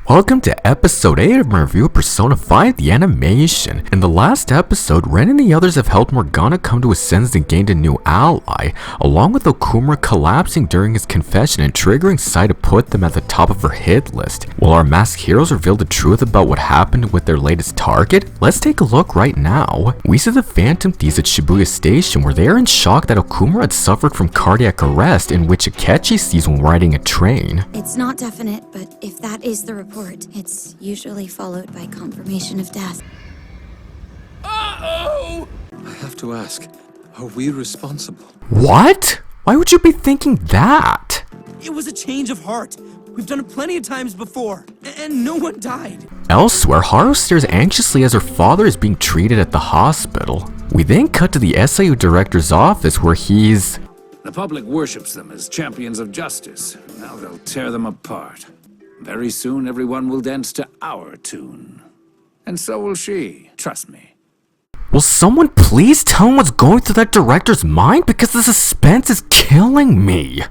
Welcome to episode 8 of my review of Persona 5 the animation. In the last episode, Ren and the others have helped Morgana come to his senses and gained a new ally, along with Okumura collapsing during his confession and triggering Sai to put them at the top of her hit list. While our masked heroes reveal the truth about what happened with their latest target, let's take a look right now. We see the Phantom Thieves at Shibuya Station where they are in shock that Okumura had suffered from cardiac arrest, in which Akechi sees when riding a train. It's not definite, but if that is the report, it's usually followed by confirmation of death. Uh-oh! I have to ask, are we responsible? What? Why would you be thinking that? It was a change of heart. We've done it plenty of times before, and no one died. Elsewhere, Haru stares anxiously as her father is being treated at the hospital. We then cut to the SIU director's office where he's... The public worships them as champions of justice. Now they'll tear them apart. Very soon everyone will dance to our tune. And so will she, trust me. Will someone please tell him what's going through that director's mind, because the suspense is killing me.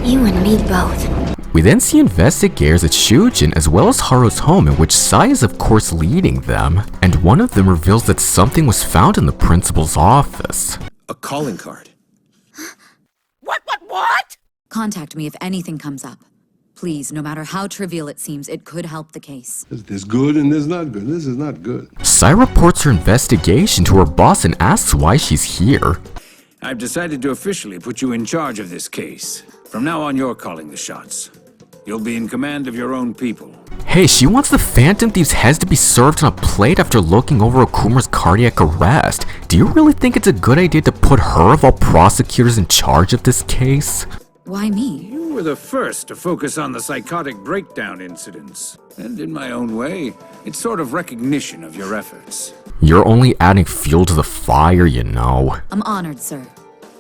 You and me both. We then see investigators at Shujin as well as Haru's home, in which Sai is of course leading them, and one of them reveals that something was found in the principal's office. A calling card. What? Contact me if anything comes up. Please, no matter how trivial it seems, it could help the case. There's good and there's not good. This is not good. Sai reports her investigation to her boss and asks why she's here. I've decided to officially put you in charge of this case. From now on, you're calling the shots. You'll be in command of your own people. Hey, she wants the Phantom Thieves' heads to be served on a plate after looking over Okumura's cardiac arrest. Do you really think it's a good idea to put her of all prosecutors in charge of this case? Why me? You were the first to focus on the psychotic breakdown incidents. And in my own way, it's sort of recognition of your efforts. You're only adding fuel to the fire, you know. I'm honored, sir.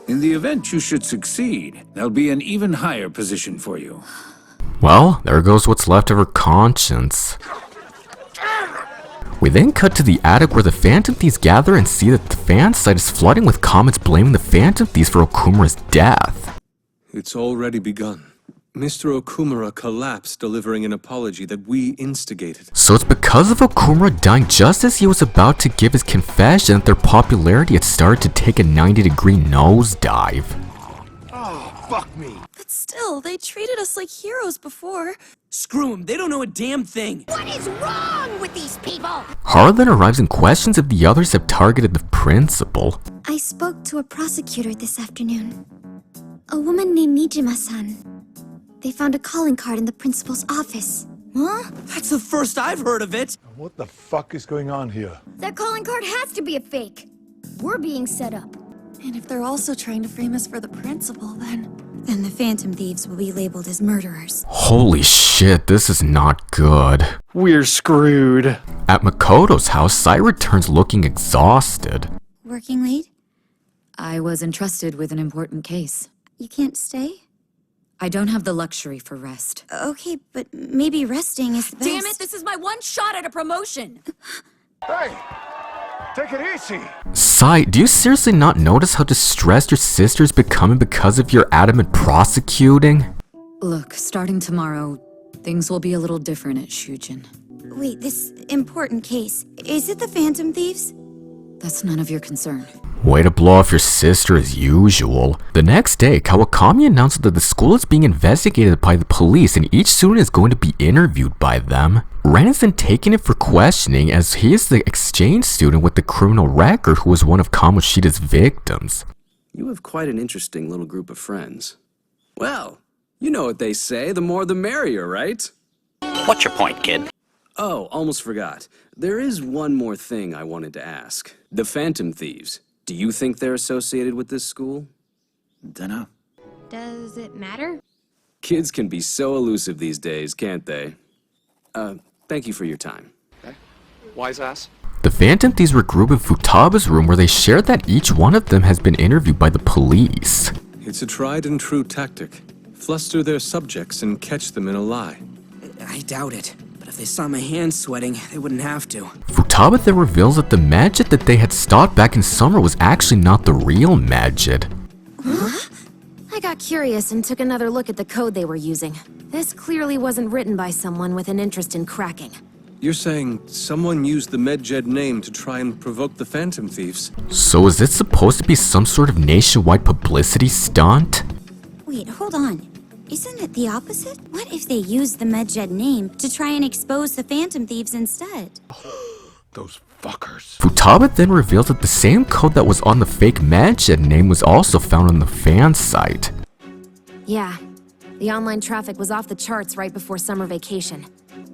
In the event you should succeed, there'll be an even higher position for you. Well, there goes what's left of her conscience. We then cut to the attic where the Phantom Thieves gather and see that the fan site is flooding with comments blaming the Phantom Thieves for Okumura's death. It's already begun. Mr. Okumura collapsed delivering an apology that we instigated. So it's because of Okumura dying just as he was about to give his confession that their popularity had started to take a 90-degree nosedive. Oh, fuck me. But still, they treated us like heroes before. Screw them, they don't know a damn thing. What is wrong with these people? Haru then arrives and questions if the others have targeted the principal. I spoke to a prosecutor this afternoon. A woman named Nijima-san. They found a calling card in the principal's office. Huh? That's the first I've heard of it. What the fuck is going on here? That calling card has to be a fake. We're being set up. And if they're also trying to frame us for the principal, then the Phantom Thieves will be labeled as murderers. Holy shit, this is not good. We're screwed. At Makoto's house, Sai returns looking exhausted. Working late? I was entrusted with an important case. You can't stay? I don't have the luxury for rest. Okay, but maybe resting is the best. Damn it, this is my one shot at a promotion! Hey! Take it easy! Sai, do you seriously not notice how distressed your sister is becoming because of your adamant prosecuting? Look, starting tomorrow, things will be a little different at Shujin. Wait, this important case, is it the Phantom Thieves? That's none of your concern. Way to blow off your sister as usual. The next day, Kawakami announces that the school is being investigated by the police and each student is going to be interviewed by them. Ren is then taken in for questioning as he is the exchange student with the criminal record who was one of Kamoshida's victims. You have quite an interesting little group of friends. Well, you know what they say, the more the merrier, right? What's your point, kid? Oh, almost forgot. There is one more thing I wanted to ask. The Phantom Thieves. Do you think they're associated with this school? Dunno. Does it matter? Kids can be so elusive these days, can't they? Thank you for your time. Wise ass. The Phantom Thieves regroup in Futaba's room where they share that each one of them has been interviewed by the police. It's a tried and true tactic. Fluster their subjects and catch them in a lie. I doubt it. But if they saw my hands sweating, they wouldn't have to. Futaba then reveals that the Majid that they had stalked back in summer was actually not the real Majid. I got curious and took another look at the code they were using. This clearly wasn't written by someone with an interest in cracking. You're saying someone used the Medjed name to try and provoke the Phantom Thieves? So is it supposed to be some sort of nationwide publicity stunt? Wait, hold on. Isn't it the opposite? What if they used the Medjed name to try and expose the Phantom Thieves instead? Those fuckers. Futaba then reveals that the same code that was on the fake Majid name was also found on the fan site. Yeah, the online traffic was off the charts right before summer vacation.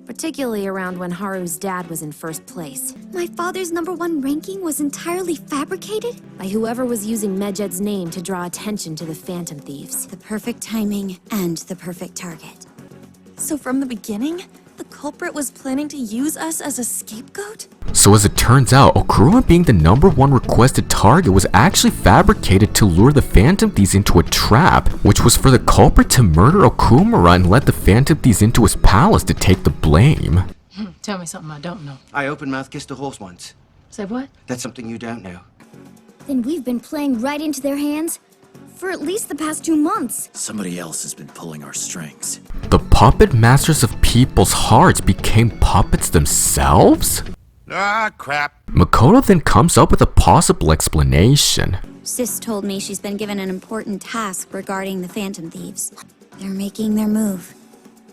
Particularly around when Haru's dad was in first place. My father's #1 ranking was entirely fabricated? By whoever was using Medjed's name to draw attention to the Phantom Thieves. The perfect timing and the perfect target. So from the beginning, the culprit was planning to use us as a scapegoat? So as it turns out, Okuruma being the #1 requested target was actually fabricated to lure the Phantom Thieves into a trap, which was for the culprit to murder Okumura and let the Phantom Thieves into his palace to take the blame. Tell me something I don't know. I open-mouth kissed a horse once. Say what? That's something you don't know. Then we've been playing right into their hands for at least the past 2 months. Somebody else has been pulling our strings. The puppet masters of people's hearts became puppets themselves? Ah, crap. Makoto then comes up with a possible explanation. Sis told me she's been given an important task regarding the Phantom Thieves. They're making their move.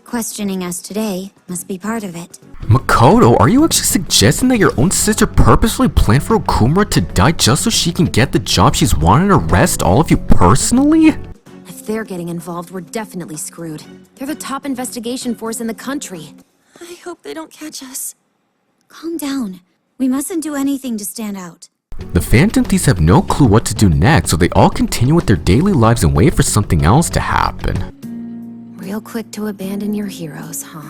Questioning us today must be part of it. Makoto, are you actually suggesting that your own sister purposely planned for Okumura to die just so she can get the job she's wanted and arrest all of you personally? If they're getting involved, we're definitely screwed. They're the top investigation force in the country. I hope they don't catch us. Calm down. We mustn't do anything to stand out. The Phantom Thieves have no clue what to do next, so they all continue with their daily lives and wait for something else to happen. Real quick to abandon your heroes, huh?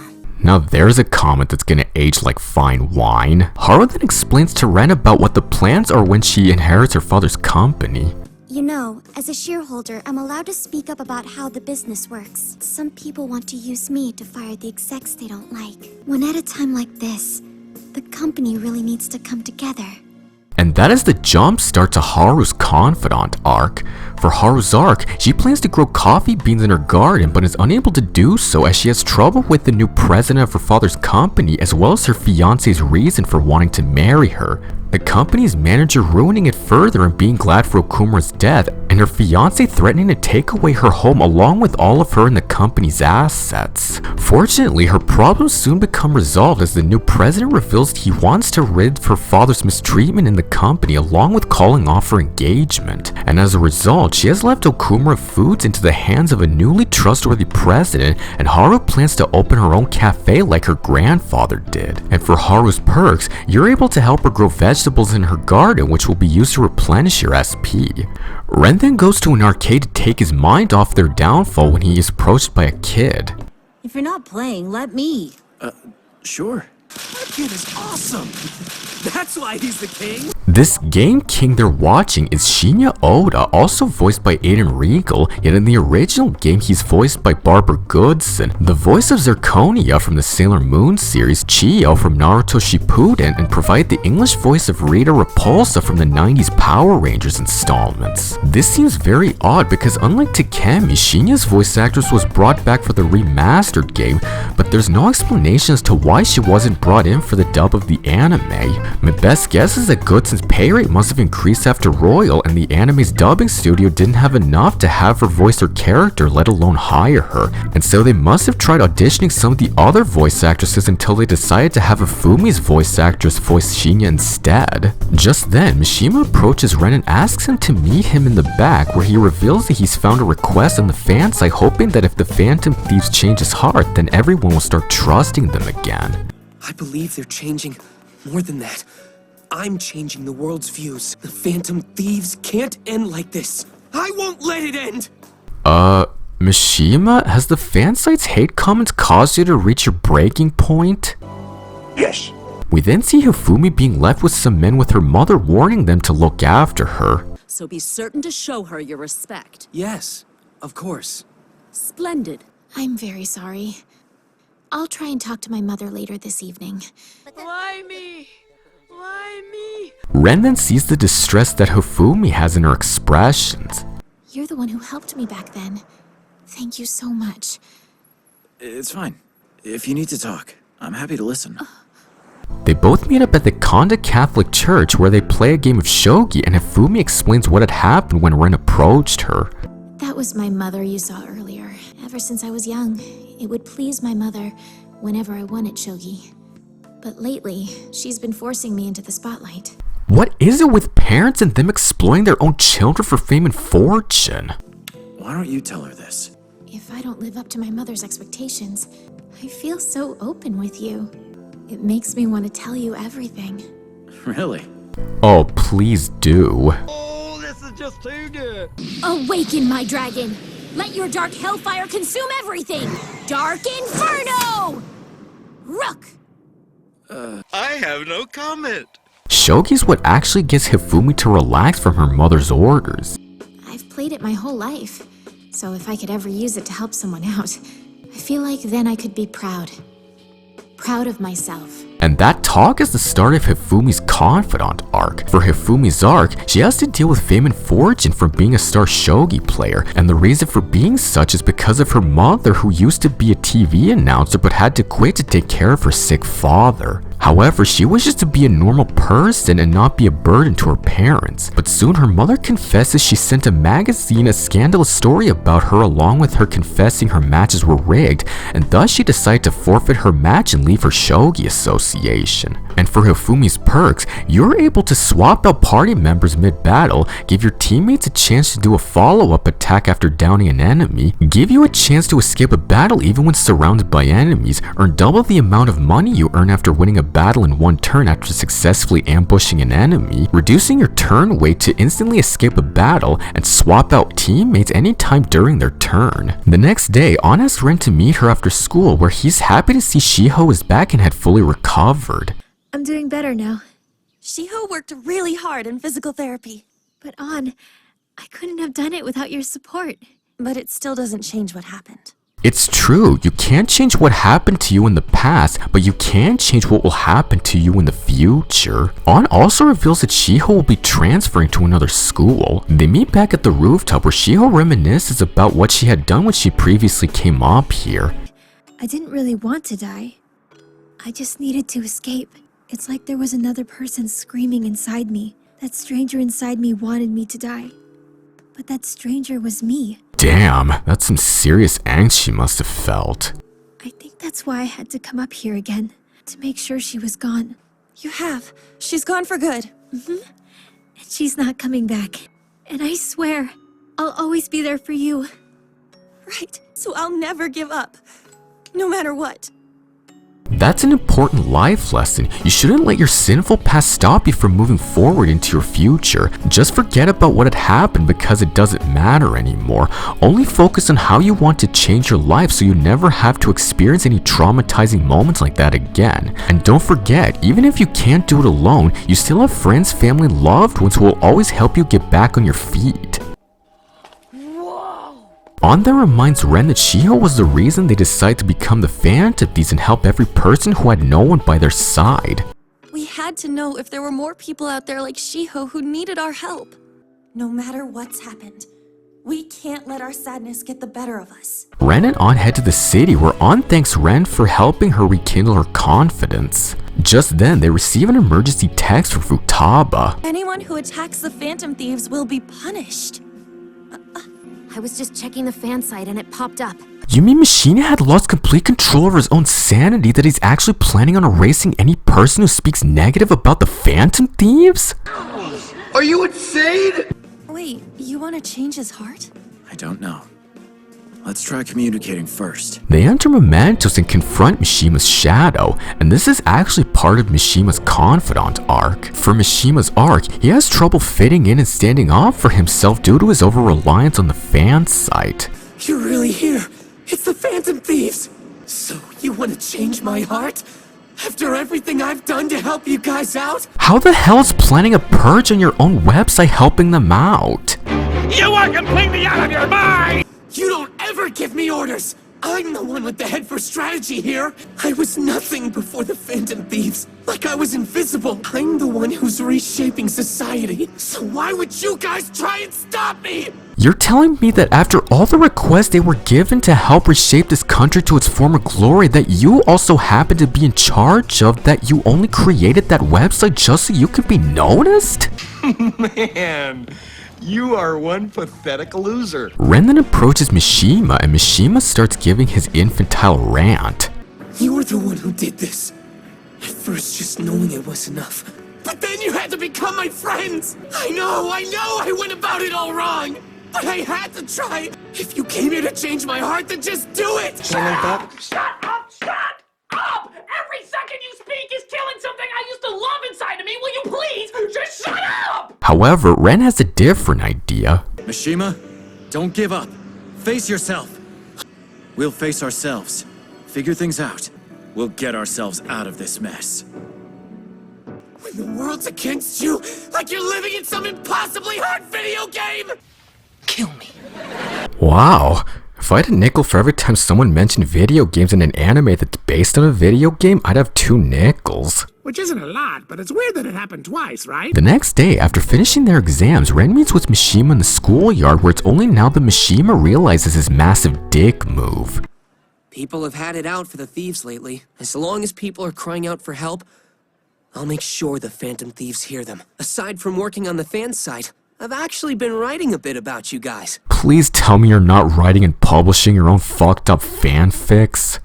Now there's a comment that's gonna age like fine wine. Haru then explains to Ren about what the plans are when she inherits her father's company. You know, as a shareholder, I'm allowed to speak up about how the business works. Some people want to use me to fire the execs they don't like. When at a time like this, the company really needs to come together. And that is the jump start to Haru's confidant arc. For Haru's arc, she plans to grow coffee beans in her garden but is unable to do so as she has trouble with the new president of her father's company as well as her fiance's reason for wanting to marry her. The company's manager ruining it further and being glad for Okumura's death, and her fiance threatening to take away her home along with all of her and the company's assets. Fortunately, her problems soon become resolved as the new president reveals he wants to rid her father's mistreatment in the company along with calling off her engagement. And as a result, she has left Okumura Foods into the hands of a newly trustworthy president, and Haru plans to open her own cafe like her grandfather did. And for Haru's perks, you're able to help her grow vegetables in her garden, which will be used to replenish your SP. Ren then goes to an arcade to take his mind off their downfall when he is approached by a kid. If you're not playing, let me. Sure. That kid is awesome! That's why he's the king! This game king they're watching is Shinya Oda, also voiced by Aiden Regal, yet in the original game he's voiced by Barbara Goodson, the voice of Zirconia from the Sailor Moon series, Chiyo from Naruto Shippuden, and provide the English voice of Rita Repulsa from the 90s Power Rangers installments. This seems very odd because unlike Takemi, Shinya's voice actress was brought back for the remastered game, but there's no explanation as to why she wasn't brought in for the dub of the anime. My best guess is that Goodson's pay rate must have increased after Royal, and the anime's dubbing studio didn't have enough to have her voice her character, let alone hire her, and so they must have tried auditioning some of the other voice actresses until they decided to have Afumi's voice actress voice Shinya instead. Just then, Mishima approaches Ren and asks him to meet him in the back, where he reveals that he's found a request on the fan site, hoping that if the Phantom Thieves change his heart, then everyone will start trusting them again. I believe they're changing. More than that, I'm changing the world's views. The Phantom Thieves can't end like this. I won't let it end! Mishima, has the fan site's hate comments caused you to reach your breaking point? Yes. We then see Hifumi being left with some men with her mother warning them to look after her. So be certain to show her your respect. Yes, of course. Splendid. I'm very sorry. I'll try and talk to my mother later this evening. Why me? Why me? Ren then sees the distress that Hifumi has in her expressions. You're the one who helped me back then. Thank you so much. It's fine. If you need to talk, I'm happy to listen. They both meet up at the Konda Catholic Church where they play a game of shogi, and Hifumi explains what had happened when Ren approached her. That was my mother you saw earlier. Ever since I was young, it would please my mother whenever I wanted shogi. But lately, she's been forcing me into the spotlight. What is it with parents and them exploiting their own children for fame and fortune? Why don't you tell her this? If I don't live up to my mother's expectations, I feel so open with you. It makes me want to tell you everything. Really? Oh, please do. Oh, this is just too good. Awaken, my dragon! Let your dark hellfire consume everything! Dark Inferno! Rook! I have no comment. Shogi's what actually gets Hifumi to relax from her mother's orders. I've played it my whole life, so if I could ever use it to help someone out, I feel like then I could be proud. Proud of myself. And that talk is the start of Hifumi's confidant arc. For Hifumi's arc, she has to deal with fame and fortune from being a star shogi player, and the reason for being such is because of her mother, who used to be a TV announcer but had to quit to take care of her sick father. However, she wishes to be a normal person and not be a burden to her parents. But soon her mother confesses she sent a magazine a scandalous story about her, along with her confessing her matches were rigged, and thus she decided to forfeit her match and leave her shogi association. And for Hifumi's perks, you're able to swap out party members mid-battle, give your teammates a chance to do a follow-up attack after downing an enemy, give you a chance to escape a battle even when surrounded by enemies, earn double the amount of money you earn after winning a battle in one turn after successfully ambushing an enemy, reducing your turn wait to instantly escape a battle, and swap out teammates anytime during their turn. The next day, Ann asks Ren to meet her after school, where he's happy to see Shiho is back and had fully recovered. I'm doing better now. Shiho worked really hard in physical therapy. But Ann, I couldn't have done it without your support. But it still doesn't change what happened. It's true, you can't change what happened to you in the past, but you can change what will happen to you in the future. Ann also reveals that Shiho will be transferring to another school. They meet back at the rooftop where Shiho reminisces about what she had done when she previously came up here. I didn't really want to die. I just needed to escape. It's like there was another person screaming inside me. That stranger inside me wanted me to die. But that stranger was me. Damn, that's some serious angst she must have felt. I think that's why I had to come up here again, to make sure she was gone. You have. She's gone for good. And she's not coming back. And I swear, I'll always be there for you. Right, so I'll never give up. No matter what. That's an important life lesson. You shouldn't let your sinful past stop you from moving forward into your future. Just forget about what had happened because it doesn't matter anymore. Only focus on how you want to change your life so you never have to experience any traumatizing moments like that again. And don't forget, even if you can't do it alone, you still have friends, family, loved ones who will always help you get back on your feet. Ann then reminds Ren that Shiho was the reason they decided to become the Phantom Thieves and help every person who had no one by their side. We had to know if there were more people out there like Shiho who needed our help. No matter what's happened, we can't let our sadness get the better of us. Ren and Ann head to the city where Ann thanks Ren for helping her rekindle her confidence. Just then, they receive an emergency text from Futaba. Anyone who attacks the Phantom Thieves will be punished. I was just checking the fan site and it popped up. You mean Mishina had lost complete control over his own sanity, that he's actually planning on erasing any person who speaks negative about the Phantom Thieves? Are you insane? Wait, you want to change his heart? I don't know. Let's try communicating first. They enter Mementos and confront Mishima's shadow, and this is actually part of Mishima's confidant arc. For Mishima's arc, he has trouble fitting in and standing up for himself due to his over-reliance on the fan site. You're really here. It's the Phantom Thieves. So you want to change my heart? After everything I've done to help you guys out? How the hell is planning a purge on your own website helping them out? You are completely out of your mind! You don't ever give me orders! I'm the one with the head for strategy here! I was nothing before the Phantom Thieves. Like I was invisible. I'm the one who's reshaping society. So why would you guys try and stop me? You're telling me that after all the requests they were given to help reshape this country to its former glory, that you also happen to be in charge of, that you only created that website just so you could be noticed? Man, you are one pathetic loser. Ren then approaches Mishima, and Mishima starts giving his infantile rant. You were the one who did this. At first, just knowing it was enough. But then you had to become my friends! I know I went about it all wrong! But I had to try! If you came here to change my heart, then just do it! Shut up! Shut up! Shut up! Every second you speak is killing something I used to love inside of me! Will you please just shut up? However, Ren has a different idea. Mishima, don't give up. Face yourself. We'll face ourselves. Figure things out. We'll get ourselves out of this mess. When the world's against you, like you're living in some impossibly hard video game! Kill me. Wow. If I had a nickel for every time someone mentioned video games in an anime that's based on a video game, I'd have 2 nickels. Which isn't a lot, but it's weird that it happened twice, right? The next day, after finishing their exams, Ren meets with Mishima in the schoolyard, where it's only now that Mishima realizes his massive dick move. People have had it out for the thieves lately. As long as people are crying out for help, I'll make sure the Phantom Thieves hear them. Aside from working on the fan site, I've actually been writing a bit about you guys. Please tell me you're not writing and publishing your own fucked up fanfics.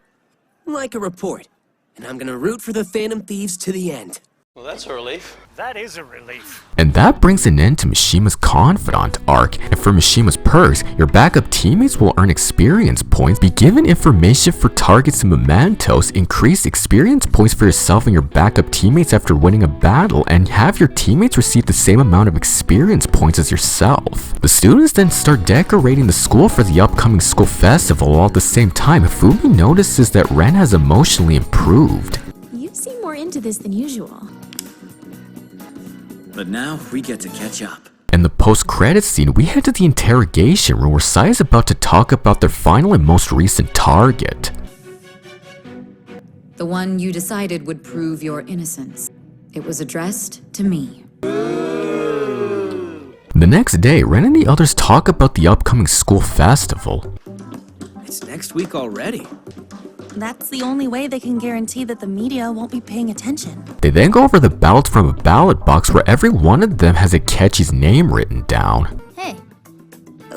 Like a report. And I'm gonna root for the Phantom Thieves to the end. Well, that's a relief. That is a relief. And that brings an end to Mishima's confidant arc. And for Mishima's perks, your backup teammates will earn experience points, be given information for targets and mementos, increase experience points for yourself and your backup teammates after winning a battle, and have your teammates receive the same amount of experience points as yourself. The students then start decorating the school for the upcoming school festival, while at the same time, Fumi notices that Ren has emotionally improved. You seem more into this than usual. But now we get to catch up. In the post-credits scene, we head to the interrogation room where Sai is about to talk about their final and most recent target. The one you decided would prove your innocence. It was addressed to me. The next day, Ren and the others talk about the upcoming school festival. It's next week already. That's the only way they can guarantee that the media won't be paying attention. They then go over the ballots from a ballot box where every one of them has Akechi's name written down. Hey.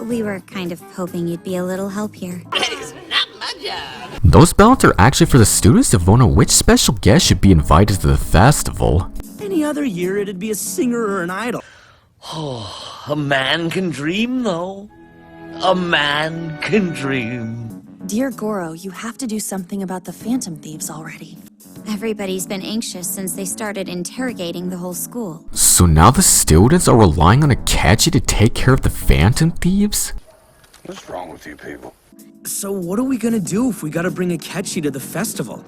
We were kind of hoping you'd be a little help here. That is not my job. Those ballots are actually for the students to vote on which special guest should be invited to the festival. Any other year, it'd be a singer or an idol. Oh, a man can dream, though. A man can dream. Dear Goro, you have to do something about the Phantom Thieves already. Everybody's been anxious since they started interrogating the whole school. So now the students are relying on Akechi to take care of the Phantom Thieves? What's wrong with you people? So what are we gonna do if we gotta bring Akechi to the festival?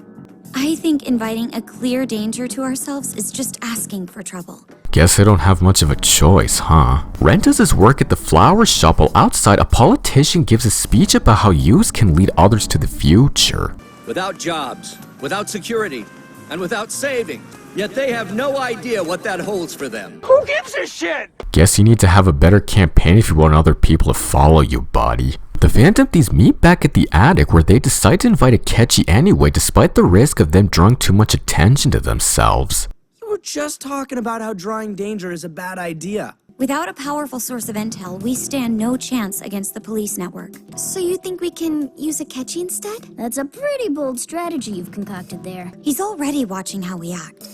I think inviting a clear danger to ourselves is just asking for trouble. Guess I don't have much of a choice, huh? Ren does his work at the flower shop while outside a politician gives a speech about how youth can lead others to the future. Without jobs, without security, and without saving. Yet they have no idea what that holds for them. Who gives a shit? Guess you need to have a better campaign if you want other people to follow you, buddy. The Phantom Thieves meet back at the attic where they decide to invite Akechi anyway despite the risk of them drawing too much attention to themselves. You were just talking about how drawing danger is a bad idea. Without a powerful source of intel, we stand no chance against the police network. So you think we can use Akechi instead? That's a pretty bold strategy you've concocted there. He's already watching how we act.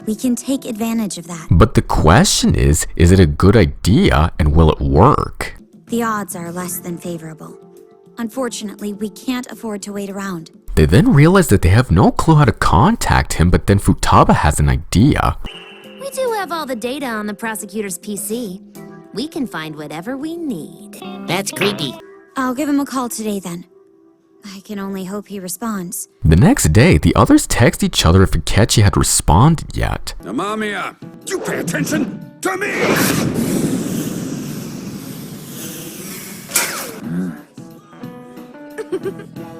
We can take advantage of that. But the question is it a good idea and will it work? The odds are less than favorable. Unfortunately, we can't afford to wait around. They then realize that they have no clue how to contact him, but then Futaba has an idea. We do have all the data on the prosecutor's PC. We can find whatever we need. That's creepy. I'll give him a call today then. I can only hope he responds. The next day, the others text each other if Akechi had responded yet. Amamiya, you pay attention to me!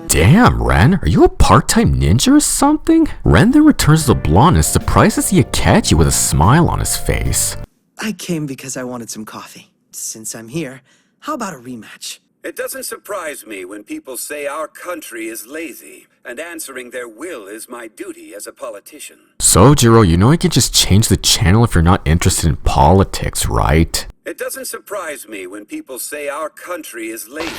Damn, Ren, are you a part-time ninja or something? Ren then returns to the blonde and is surprised to see Akechi with a smile on his face. I came because I wanted some coffee. Since I'm here, how about a rematch? It doesn't surprise me when people say our country is lazy, and answering their will is my duty as a politician. Sojiro, you know you can just change the channel if you're not interested in politics, right? It doesn't surprise me when people say our country is lazy.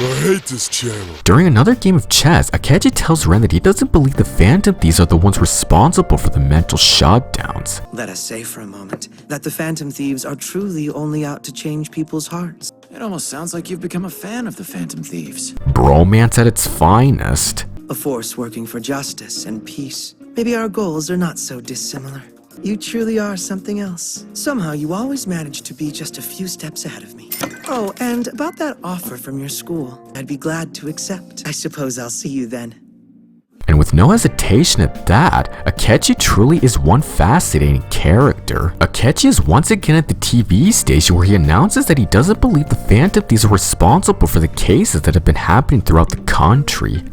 I hate this channel. During another game of chess, Akechi tells Ren that he doesn't believe the Phantom Thieves are the ones responsible for the mental shutdowns. Let us say for a moment that the Phantom Thieves are truly only out to change people's hearts. It almost sounds like you've become a fan of the Phantom Thieves. Bromance at its finest. A force working for justice and peace. Maybe our goals are not so dissimilar. You truly are something else. Somehow you always manage to be just a few steps ahead of me. Oh, and about that offer from your school, I'd be glad to accept. I suppose I'll see you then. And with no hesitation at that, Akechi truly is one fascinating character. Akechi is once again at the TV station where he announces that he doesn't believe the Phantom Thieves are responsible for the cases that have been happening throughout the country.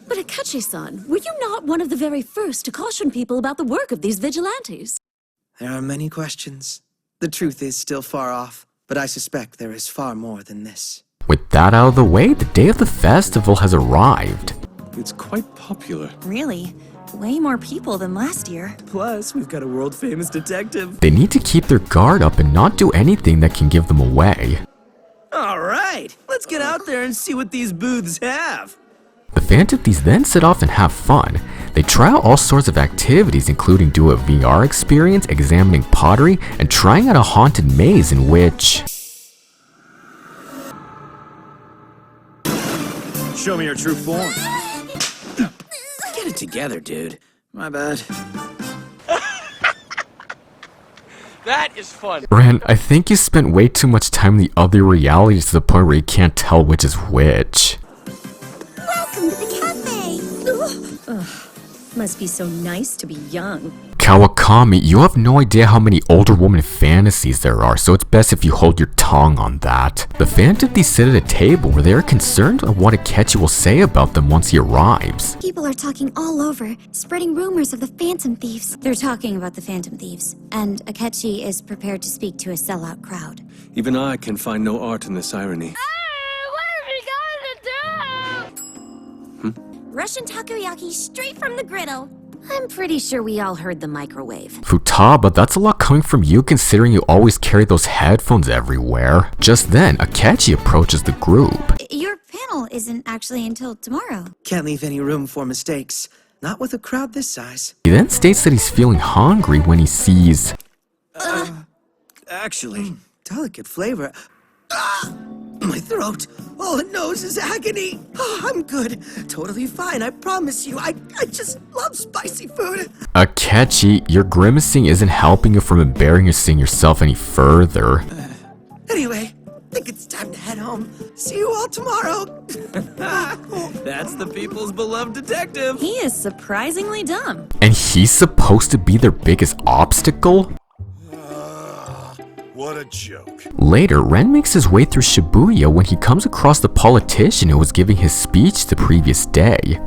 But Akechi-san, were you not one of the very first to caution people about the work of these vigilantes? There are many questions. The truth is still far off, but I suspect there is far more than this. With that out of the way, the day of the festival has arrived. It's quite popular. Really? Way more people than last year. Plus, we've got a world-famous detective. They need to keep their guard up and not do anything that can give them away. All right, let's get out there and see what these booths have. The Phantom Thieves then set off and have fun. They try out all sorts of activities, including do a VR experience, examining pottery, and trying out a haunted maze in which... Show me your true form. Get it together, dude. My bad. That is fun. Ren, I think you spent way too much time in the other realities to the point where you can't tell which is which. Welcome to the cafe! Ugh, must be so nice to be young. Kawakami, you have no idea how many older woman fantasies there are, so it's best if you hold your tongue on that. The Phantom Thieves sit at a table where they are concerned of what Akechi will say about them once he arrives. People are talking all over, spreading rumors of the Phantom Thieves. They're talking about the Phantom Thieves, and Akechi is prepared to speak to a sellout crowd. Even I can find no art in this irony. Russian takoyaki straight from the griddle. I'm pretty sure we all heard the microwave. Futaba, that's a lot coming from you considering you always carry those headphones everywhere. Just then, Akechi approaches the group. Your panel isn't actually until tomorrow. Can't leave any room for mistakes. Not with a crowd this size. He then states that he's feeling hungry when he sees... Actually, delicate flavor. My throat. All it knows is agony. I'm good. Totally fine, I promise you. I just love spicy food. Akechi, your grimacing isn't helping you from embarrassing yourself any further. Anyway, I think it's time to head home. See you all tomorrow. That's the people's beloved detective. He is surprisingly dumb. And he's supposed to be their biggest obstacle? What a joke. Later, Ren makes his way through Shibuya when he comes across the politician who was giving his speech the previous day.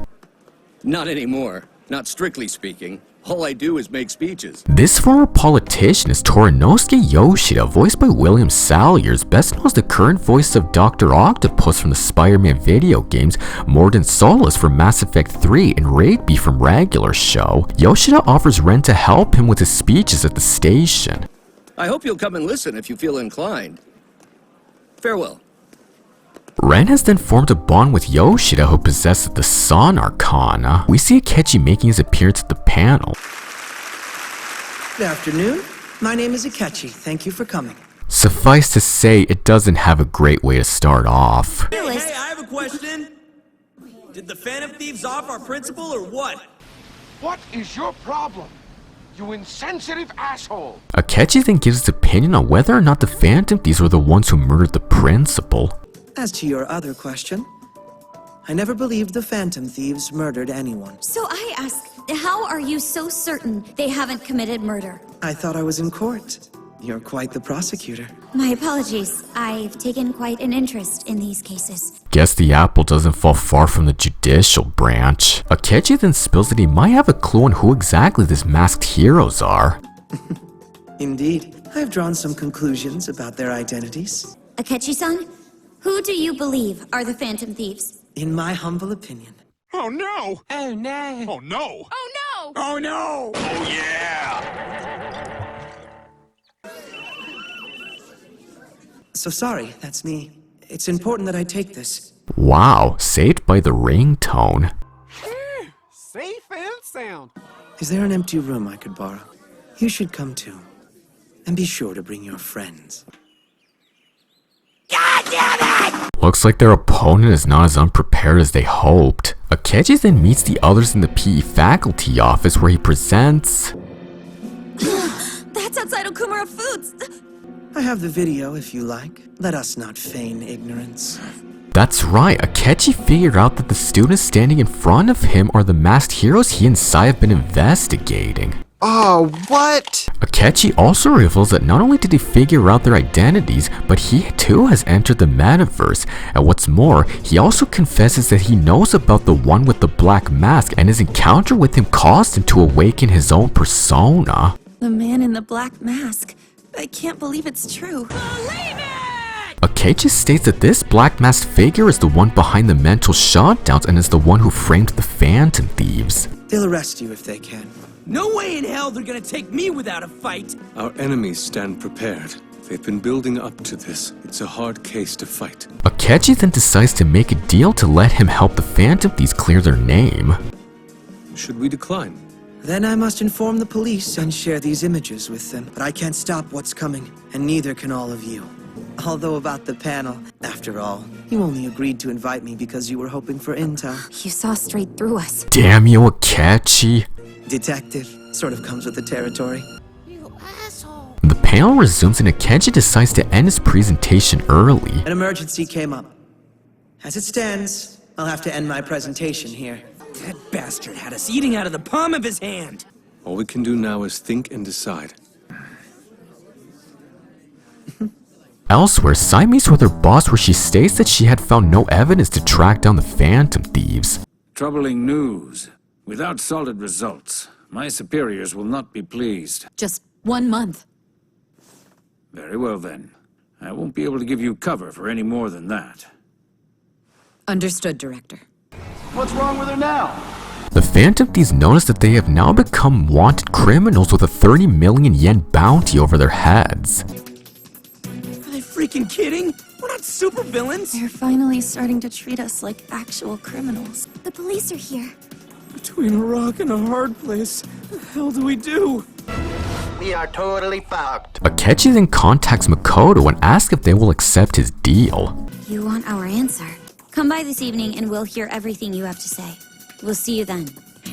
Not anymore. Not strictly speaking. All I do is make speeches. This former politician is Torinosuke Yoshida, voiced by William Salyers, best known as the current voice of Dr. Octopus from the Spider-Man video games, Mordin Solus from Mass Effect 3, and Rigby from Regular Show. Yoshida offers Ren to help him with his speeches at the station. I hope you'll come and listen if you feel inclined. Farewell. Ren has then formed a bond with Yoshida, who possesses the Sun Arcana. We see Akechi making his appearance at the panel. Good afternoon. My name is Akechi. Thank you for coming. Suffice to say, it doesn't have a great way to start off. Hey, I have a question. Did the Phantom Thieves off our principal or what? What is your problem? You insensitive asshole! Akechi then gives his opinion on whether or not the Phantom Thieves were the ones who murdered the principal. As to your other question, I never believed the Phantom Thieves murdered anyone. So I ask, how are you so certain they haven't committed murder? I thought I was in court. You're quite the prosecutor. My apologies. I've taken quite an interest in these cases. Guess the apple doesn't fall far from the judicial branch. Akechi then spills that he might have a clue on who exactly these masked heroes are. Indeed. I've drawn some conclusions about their identities. Akechi-san, who do you believe are the Phantom Thieves? In my humble opinion. Oh no! Oh no! Oh no! Oh no! Oh no! Oh yeah! So sorry, that's me. It's important that I take this. Wow, saved by the ringtone. Safe and sound. Is there an empty room I could borrow? You should come too. And be sure to bring your friends. God damn it! Looks like their opponent is not as unprepared as they hoped. Akechi then meets the others in the PE faculty office where he presents... That's outside Okumura Foods! I have the video if you like. Let us not feign ignorance. That's right, Akechi figured out that the students standing in front of him are the masked heroes he and Sai have been investigating. Oh, what? Akechi also reveals that not only did he figure out their identities, but he too has entered the metaverse, and what's more, he also confesses that he knows about the one with the black mask and his encounter with him caused him to awaken his own persona. The man in the black mask. I can't believe it's true. Akechi states that this black masked figure is the one behind the mental shutdowns and is the one who framed the Phantom Thieves. They'll arrest you if they can. No way in hell they're gonna take me without a fight! Our enemies stand prepared. They've been building up to this. It's a hard case to fight. Akechi then decides to make a deal to let him help the Phantom Thieves clear their name. Should we decline? Then I must inform the police and share these images with them. But I can't stop what's coming, and neither can all of you. Although about the panel, after all, you only agreed to invite me because you were hoping for intel. You saw straight through us. Damn you, Akechi. Detective. Sort of comes with the territory. The panel resumes and Akechi decides to end his presentation early. An emergency came up. As it stands, I'll have to end my presentation here. That bastard had us eating out of the palm of his hand! All we can do now is think and decide. Elsewhere, Sai meets with her boss where she states that she had found no evidence to track down the Phantom Thieves. Troubling news. Without solid results, my superiors will not be pleased. Just 1 month. Very well then. I won't be able to give you cover for any more than that. Understood, Director. What's wrong with her now? The Phantom Thieves notice that they have now become wanted criminals with a 30 million yen bounty over their heads. Are they freaking kidding? We're not supervillains! They're finally starting to treat us like actual criminals. The police are here. Between a rock and a hard place, what the hell do we do? We are totally fucked. Akechi then contacts Makoto and asks if they will accept his deal. You want our answer? Come by this evening and we'll hear everything you have to say. We'll see you then.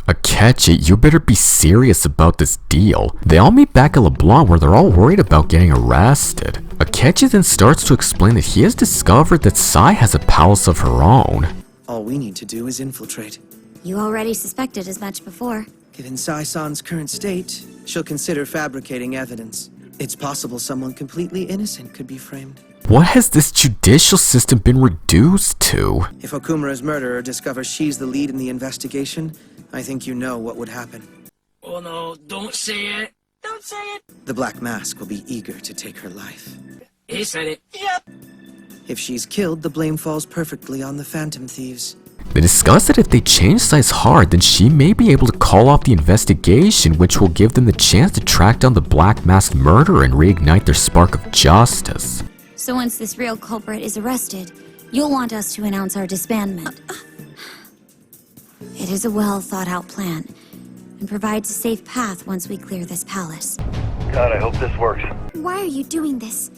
Akechi, you better be serious about this deal. They all meet back at LeBlanc where they're all worried about getting arrested. Akechi then starts to explain that he has discovered that Sai has a palace of her own. All we need to do is infiltrate. You already suspected as much before. Given Sai-san's current state, she'll consider fabricating evidence. It's possible someone completely innocent could be framed. What has this judicial system been reduced to? If Okumura's murderer discovers she's the lead in the investigation, I think you know what would happen. Oh no, don't say it! Don't say it! The Black Mask will be eager to take her life. He said it. Yep! If she's killed, the blame falls perfectly on the Phantom Thieves. They discuss that if they change Sai's heart, then she may be able to call off the investigation, which will give them the chance to track down the Black Mask murderer and reignite their spark of justice. So once this real culprit is arrested, you'll want us to announce our disbandment. It is a well-thought-out plan, and provides a safe path once we clear this palace. God, I hope this works. Why are you doing this?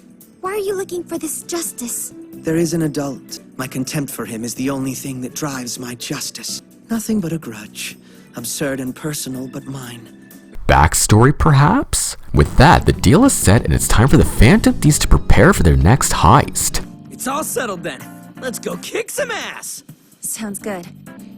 Why are you looking for this justice? There is an adult. My contempt for him is the only thing that drives my justice. Nothing but a grudge. Absurd and personal, but mine. Backstory, perhaps? With that, the deal is set and it's time for the Phantom Thieves to prepare for their next heist. It's all settled then. Let's go kick some ass! Sounds good.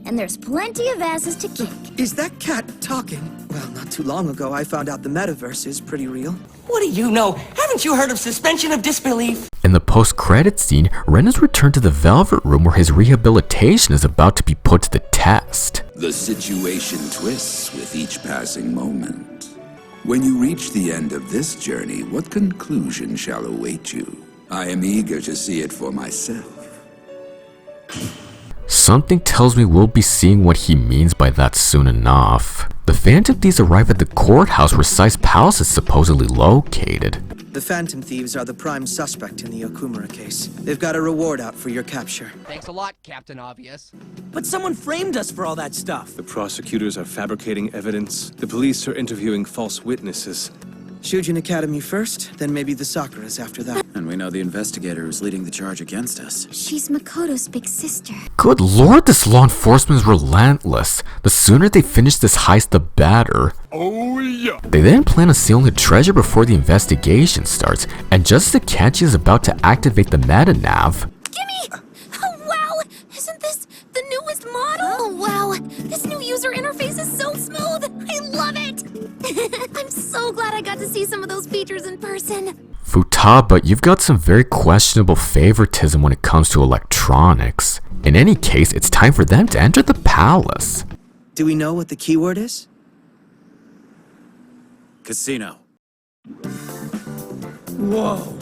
And there's plenty of asses to kick. Is that cat talking? Well, not too long ago I found out the metaverse is pretty real. What do you know? Haven't you heard of suspension of disbelief? In the post-credits scene, Ren is returned to the Velvet Room where his rehabilitation is about to be put to the test. The situation twists with each passing moment. When you reach the end of this journey, what conclusion shall await you? I am eager to see it for myself. Something tells me we'll be seeing what he means by that soon enough. The Phantom Thieves arrive at the courthouse where Sai's palace is supposedly located. The Phantom Thieves are the prime suspect in the Okumura case. They've got a reward out for your capture. Thanks a lot, Captain Obvious. But someone framed us for all that stuff. The prosecutors are fabricating evidence. The police are interviewing false witnesses. Shujin Academy first, then maybe the Sakuras after that. And we know the investigator who's leading the charge against us. She's Makoto's big sister. Good lord, this law enforcement is relentless. The sooner they finish this heist, the better. Oh yeah! They then plan on stealing the treasure before the investigation starts, and just as Akechi is about to activate the meta-nav... Gimme! Oh wow! Isn't this the newest model? Oh wow! This new user interface is so smooth! I love it! I'm so glad I got to see some of those features in person. Futaba, you've got some very questionable favoritism when it comes to electronics. In any case, it's time for them to enter the palace. Do we know what the keyword is? Casino. Whoa.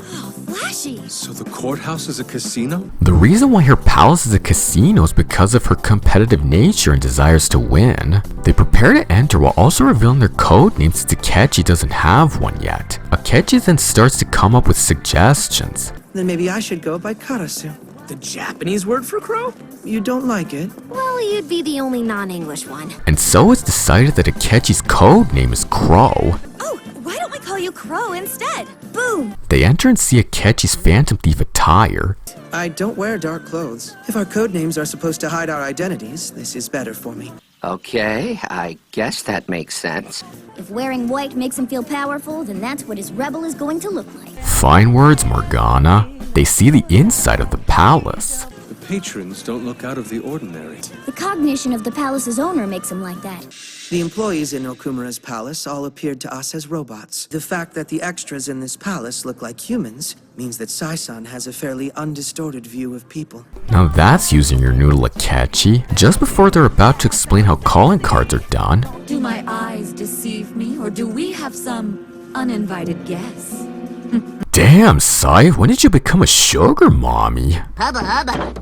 Flashy! So the courthouse is a casino? The reason why her palace is a casino is because of her competitive nature and desires to win. They prepare to enter while also revealing their code names since Akechi doesn't have one yet. Akechi then starts to come up with suggestions. Then maybe I should go by Karasu. The Japanese word for crow? You don't like it? Well, you'd be the only non-English one. And so it's decided that Akechi's code name is Crow. Oh, why don't we call you Crow instead? Boom! They enter and see Akechi's Phantom Thief attire. I don't wear dark clothes. If our code names are supposed to hide our identities, this is better for me. Okay, I guess that makes sense. If wearing white makes him feel powerful, then that's what his rebel is going to look like. Fine words, Morgana. They see the inside of the palace. The patrons don't look out of the ordinary. The cognition of the palace's owner makes him like that. The employees in Okumura's palace all appeared to us as robots. The fact that the extras in this palace look like humans means that Sai-san has a fairly undistorted view of people. Now that's using your noodle, Akechi. Just before they're about to explain how calling cards are done. Do my eyes deceive me, or do we have some uninvited guests? Damn, Sai, when did you become a sugar mommy? Hubba hubba.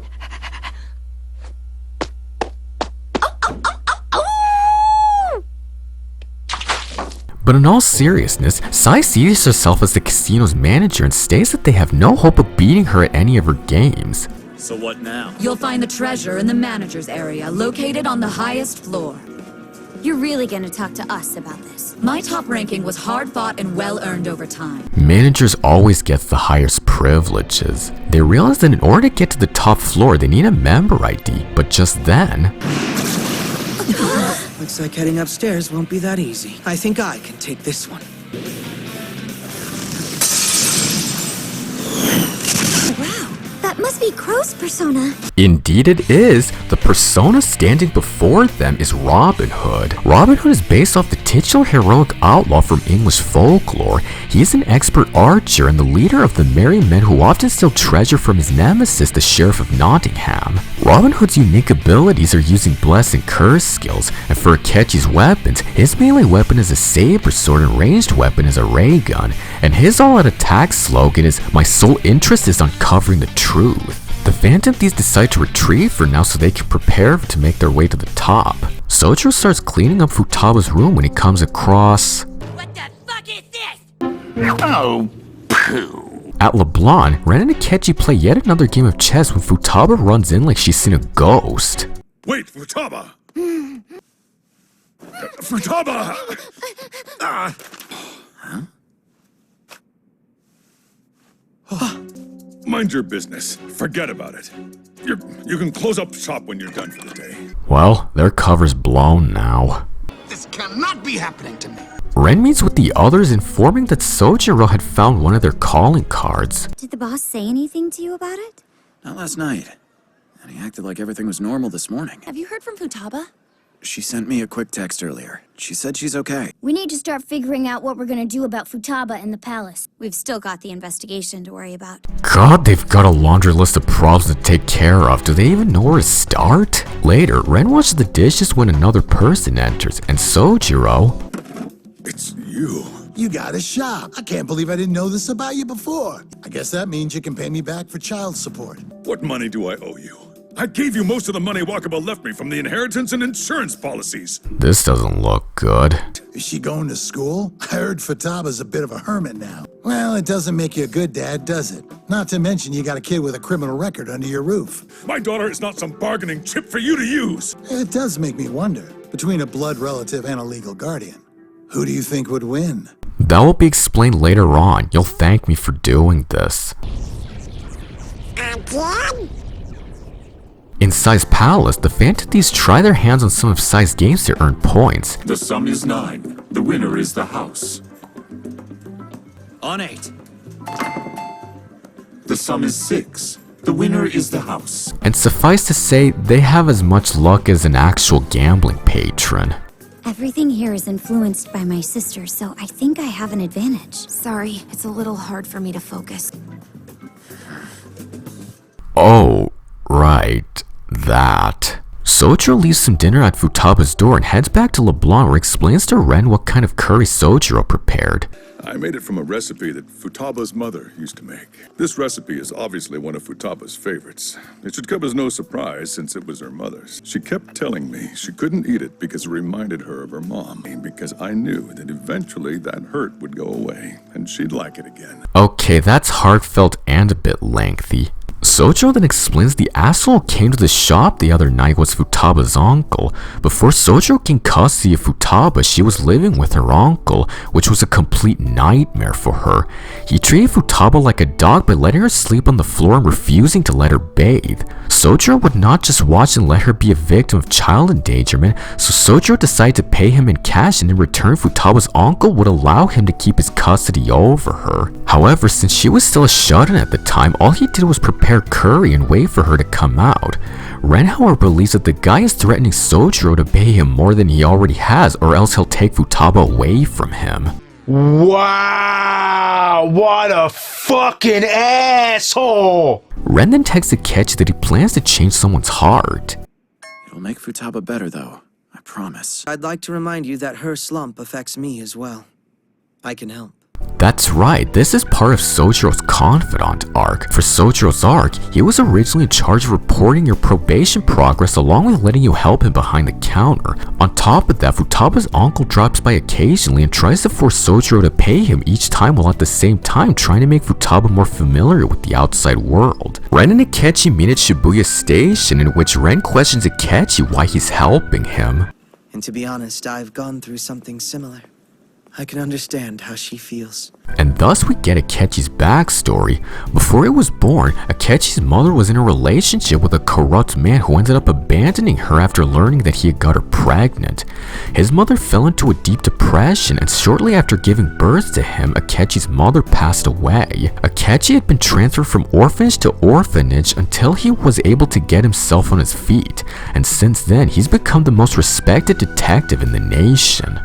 But in all seriousness, Sai sees herself as the casino's manager and states that they have no hope of beating her at any of her games. So what now? You'll find the treasure in the manager's area, located on the highest floor. You're really gonna talk to us about this? My top ranking was hard-fought and well-earned over time. Managers always get the highest privileges. They realize that in order to get to the top floor, they need a member ID, but just then... Looks like heading upstairs won't be that easy. I think I can take this one. Wow, that must be Crow's persona. Indeed it is. The persona standing before them is Robin Hood. Robin Hood is based off the titular heroic outlaw from English folklore. He is an expert archer and the leader of the merry men who often steal treasure from his nemesis, the Sheriff of Nottingham. Robin Hood's unique abilities are using bless and curse skills, and for Akechi's weapons, his melee weapon is a saber sword and ranged weapon is a ray gun, and his all-out attack slogan is, "My sole interest is uncovering the truth." The Phantom Thieves decide to retreat for now so they can prepare to make their way to the top. Sojiro starts cleaning up Futaba's room when he comes across... What the fuck is this? Oh, pooh. At LeBlanc, Ren and Akechi play yet another game of chess when Futaba runs in like she's seen a ghost. Wait, Futaba! Futaba! Huh? Mind your business. Forget about it. You can close up shop when you're done for the day. Well, their cover's blown now. This cannot be happening to me. Ren meets with the others, informing that Sojiro had found one of their calling cards. Did the boss say anything to you about it? Not last night. And he acted like everything was normal this morning. Have you heard from Futaba? She sent me a quick text earlier. She said she's okay. We need to start figuring out what we're gonna do about Futaba and the palace. We've still got the investigation to worry about. God, they've got a laundry list of problems to take care of. Do they even know where to start? Later, Ren washes the dishes when another person enters, and Sojiro... It's you. You got a shop. I can't believe I didn't know this about you before. I guess that means you can pay me back for child support. What money do I owe you? I gave you most of the money Wakaba left me from the inheritance and insurance policies. This doesn't look good. Is she going to school? I heard Futaba's a bit of a hermit now. Well, it doesn't make you a good dad, does it? Not to mention you got a kid with a criminal record under your roof. My daughter is not some bargaining chip for you to use. It does make me wonder, between a blood relative and a legal guardian, who do you think would win? That will be explained later on. You'll thank me for doing this. In Sai's palace, the Phantom Thieves try their hands on some of Sai's games to earn points. The sum is 9. The winner is the house. On 8. The sum is 6. The winner is the house. And suffice to say, they have as much luck as an actual gambling patron. Everything here is influenced by my sister, so I think I have an advantage. Sorry, it's a little hard for me to focus. Oh, right. That. Sojiro leaves some dinner at Futaba's door and heads back to LeBlanc, where he explains to Ren what kind of curry Sojiro prepared. I made it from a recipe that Futaba's mother used to make. This recipe is obviously one of Futaba's favorites. It should come as no surprise since it was her mother's. She kept telling me she couldn't eat it because it reminded her of her mom, because I knew that eventually that hurt would go away and she'd like it again. Okay, that's heartfelt and a bit lengthy. Sojiro then explains the asshole who came to the shop the other night was Futaba's uncle. Before Sojiro gained custody of Futaba, she was living with her uncle, which was a complete nightmare for her. He treated Futaba like a dog by letting her sleep on the floor and refusing to let her bathe. Sojiro would not just watch and let her be a victim of child endangerment, so Sojiro decided to pay him in cash, and in return Futaba's uncle would allow him to keep his custody over her. However, since she was still a shut-in at the time, all he did was prepare curry and wait for her to come out. Ren, however, believes that the guy is threatening Sojiro to pay him more than he already has, or else he'll take Futaba away from him. Wow, what a fucking asshole! Ren then texts Akechi that he plans to change someone's heart. It'll make Futaba better, though. I promise. I'd like to remind you that her slump affects me as well. I can help. That's right, this is part of Sojiro's confidant arc. For Sojiro's arc, he was originally in charge of reporting your probation progress along with letting you help him behind the counter. On top of that, Futaba's uncle drops by occasionally and tries to force Sojiro to pay him each time, while at the same time trying to make Futaba more familiar with the outside world. Ren and Akechi meet at Shibuya Station, in which Ren questions Akechi why he's helping him. And to be honest, I've gone through something similar. I can understand how she feels. And thus we get Akechi's backstory. Before he was born, Akechi's mother was in a relationship with a corrupt man who ended up abandoning her after learning that he had got her pregnant. His mother fell into a deep depression, and shortly after giving birth to him, Akechi's mother passed away. Akechi had been transferred from orphanage to orphanage until he was able to get himself on his feet, and since then he's become the most respected detective in the nation.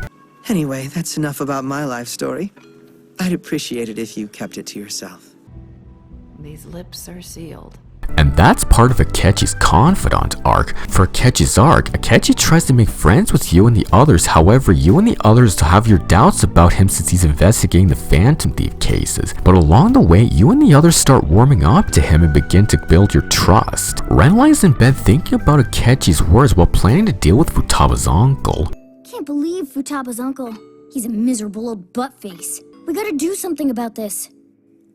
Anyway, that's enough about my life story. I'd appreciate it if you kept it to yourself. These lips are sealed. And that's part of Akechi's confidant arc. For Akechi's arc, Akechi tries to make friends with you and the others, however you and the others have your doubts about him since he's investigating the Phantom Thief cases. But along the way, you and the others start warming up to him and begin to build your trust. Ren lies in bed thinking about Akechi's words while planning to deal with Futaba's uncle. Can't believe Futaba's uncle. He's a miserable old buttface. We gotta do something about this.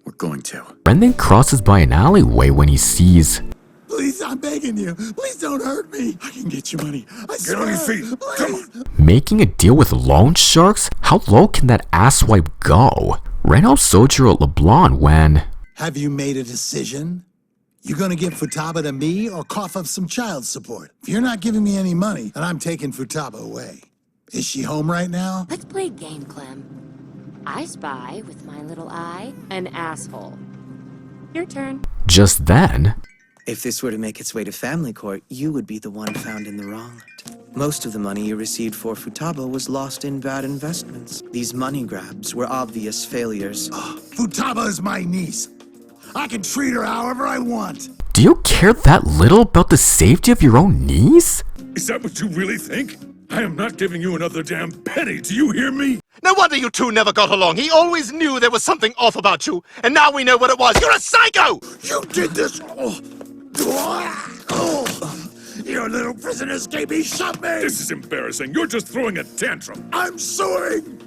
We're going to. Ren then crosses by an alleyway when he sees... Please, I'm begging you. Please don't hurt me. I can get you money. I swear. Get on your feet. Come on. Making a deal with loan sharks? How low can that asswipe go? Ren helps Sojiro at LeBlanc when... Have you made a decision? You gonna give Futaba to me or cough up some child support? If you're not giving me any money, then I'm taking Futaba away. Is she home right now? Let's play a game, Clem. I spy with my little eye an asshole. Your turn. Just then, If this were to make its way to family court, you would be the one found in the wrong. Most of the money you received for Futaba was lost in bad investments. These money grabs were obvious failures. Futaba is my niece. I can treat her however I want. do you care that little about the safety of your own niece? Is that what you really think? I am not giving you another damn penny, do you hear me? No wonder you two never got along. He always knew there was something off about you, and now we know what it was. You're a psycho! You did this! Your little prison escapee shot me! This is embarrassing. You're just throwing a tantrum. I'm suing!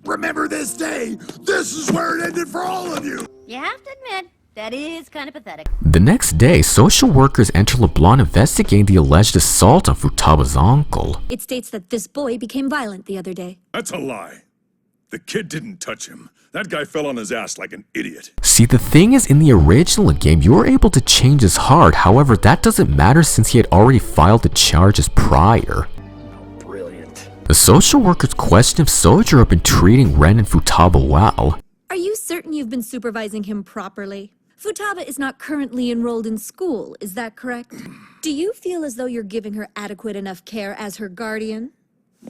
Remember this day! This is where it ended for all of you! You have to admit, that is kind of pathetic. The next day, social workers enter LeBlanc investigating the alleged assault on Futaba's uncle. It states that this boy became violent the other day. That's a lie. The kid didn't touch him. That guy fell on his ass like an idiot. See, the thing is, in the original game, you were able to change his heart. However, that doesn't matter since he had already filed the charges prior. Brilliant. The social workers question if Sojiro had been treating Ren and Futaba well. Are you certain you've been supervising him properly? Futaba is not currently enrolled in school, is that correct? Do you feel as though you're giving her adequate enough care as her guardian?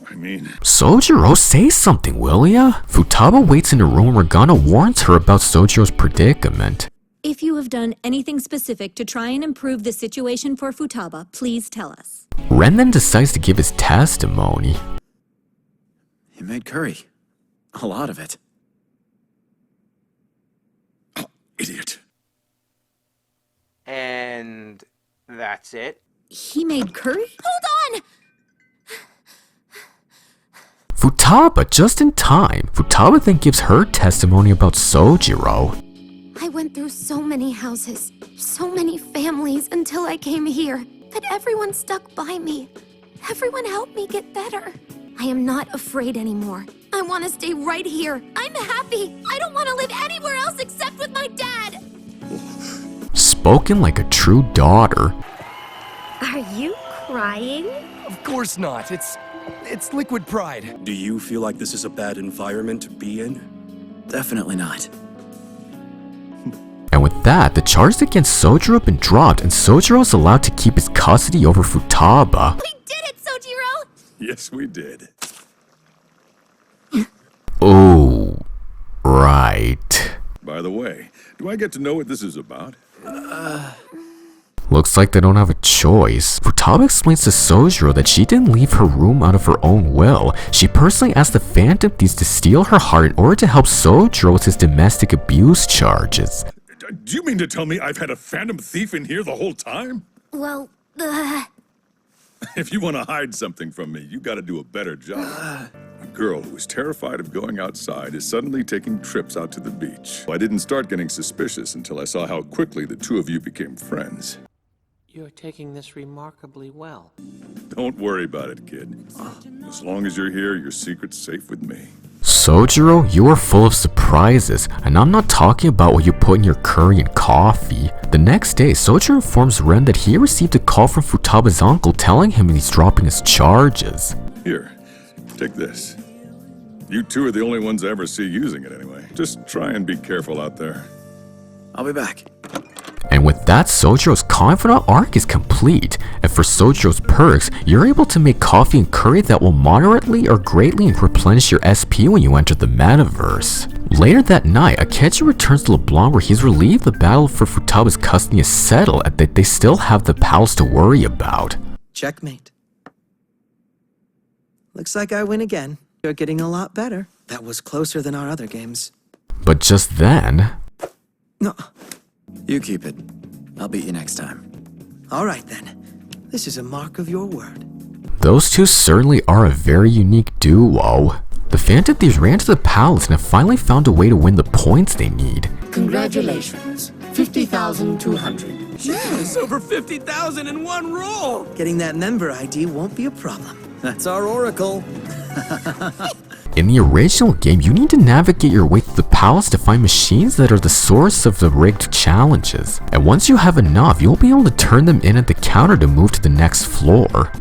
I mean... Sojiro, say something, will ya? Futaba waits in the room where Ghana warns her about Sojiro's predicament. If you have done anything specific to try and improve the situation for Futaba, please tell us. Ren then decides to give his testimony. He made curry. A lot of it. Oh, idiot. And that's it? He made curry? Hold on! Futaba, just in time. Futaba then gives her testimony about Sojiro. I went through so many houses, so many families until I came here. But everyone stuck by me. Everyone helped me get better. I am not afraid anymore. I want to stay right here. I'm happy. I don't want to live anywhere else except with my dad. Spoken like a true daughter. Are you crying? Of course not. It's liquid pride. Do you feel like this is a bad environment to be in? Definitely not. And with that, the charges against Sojiro have been dropped and Sojiro is allowed to keep his custody over Futaba. We did it, Sojiro! Yes, we did. Oh, right. By the way, do I get to know what this is about? Looks like they don't have a choice. Futaba explains to Sojiro that she didn't leave her room out of her own will. She personally asked the Phantom Thieves to steal her heart in order to help Sojiro with his domestic abuse charges. Do you mean to tell me I've had a Phantom Thief in here the whole time? Well, If you want to hide something from me, you gotta do a better job. A girl who was terrified of going outside is suddenly taking trips out to the beach. I didn't start getting suspicious until I saw how quickly the two of you became friends. You're taking this remarkably well. Don't worry about it, kid. As long as you're here, your secret's safe with me. Sojiro, you are full of surprises, and I'm not talking about what you put in your curry and coffee. The next day, Sojiro informs Ren that he received a call from Futaba's uncle telling him he's dropping his charges. Here, take this. You two are the only ones I ever see using it anyway. Just try and be careful out there. I'll be back. And with that, Sojiro's confidant arc is complete. And for Sojiro's perks, you're able to make coffee and curry that will moderately or greatly replenish your SP when you enter the metaverse. Later that night, Akechi returns to LeBlanc where he's relieved the battle for Futaba's custody is settled and that they still have the palace to worry about. Checkmate. Looks like I win again. You're getting a lot better. That was closer than our other games. But just then... No. You keep it. I'll beat you next time. All right, then. This is a mark of your word. Those two certainly are a very unique duo. The Phantom Thieves ran to the palace and have finally found a way to win the points they need. Congratulations. 50,200. Yes, over 50,000 in one roll! Getting that member ID won't be a problem. That's our oracle. In the original game, you need to navigate your way through the palace to find machines that are the source of the rigged challenges. And once you have enough, you'll be able to turn them in at the counter to move to the next floor.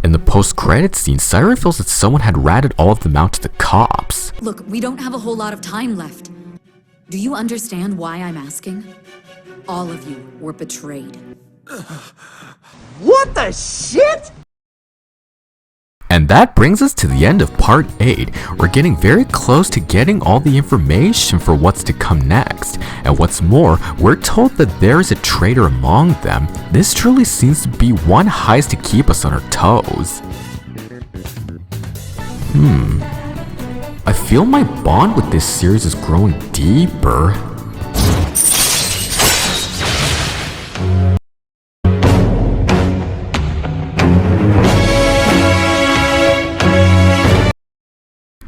In the post-credit scene, Saira feels that someone had ratted all of them out to the cops. Look, we don't have a whole lot of time left. Do you understand why I'm asking? All of you were betrayed. What the shit? And that brings us to the end of part 8. We're getting very close to getting all the information for what's to come next. And what's more, we're told that there is a traitor among them. This truly seems to be one heist to keep us on our toes. I feel my bond with this series is growing deeper.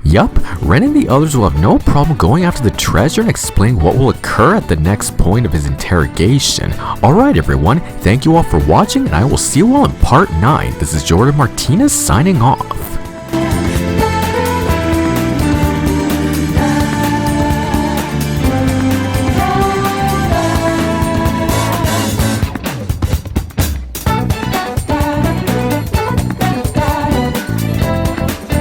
Yup, Ren and the others will have no problem going after the treasure and explaining what will occur at the next point of his interrogation. Alright everyone, thank you all for watching and I will see you all in part 9. This is Jordan Martinez signing off.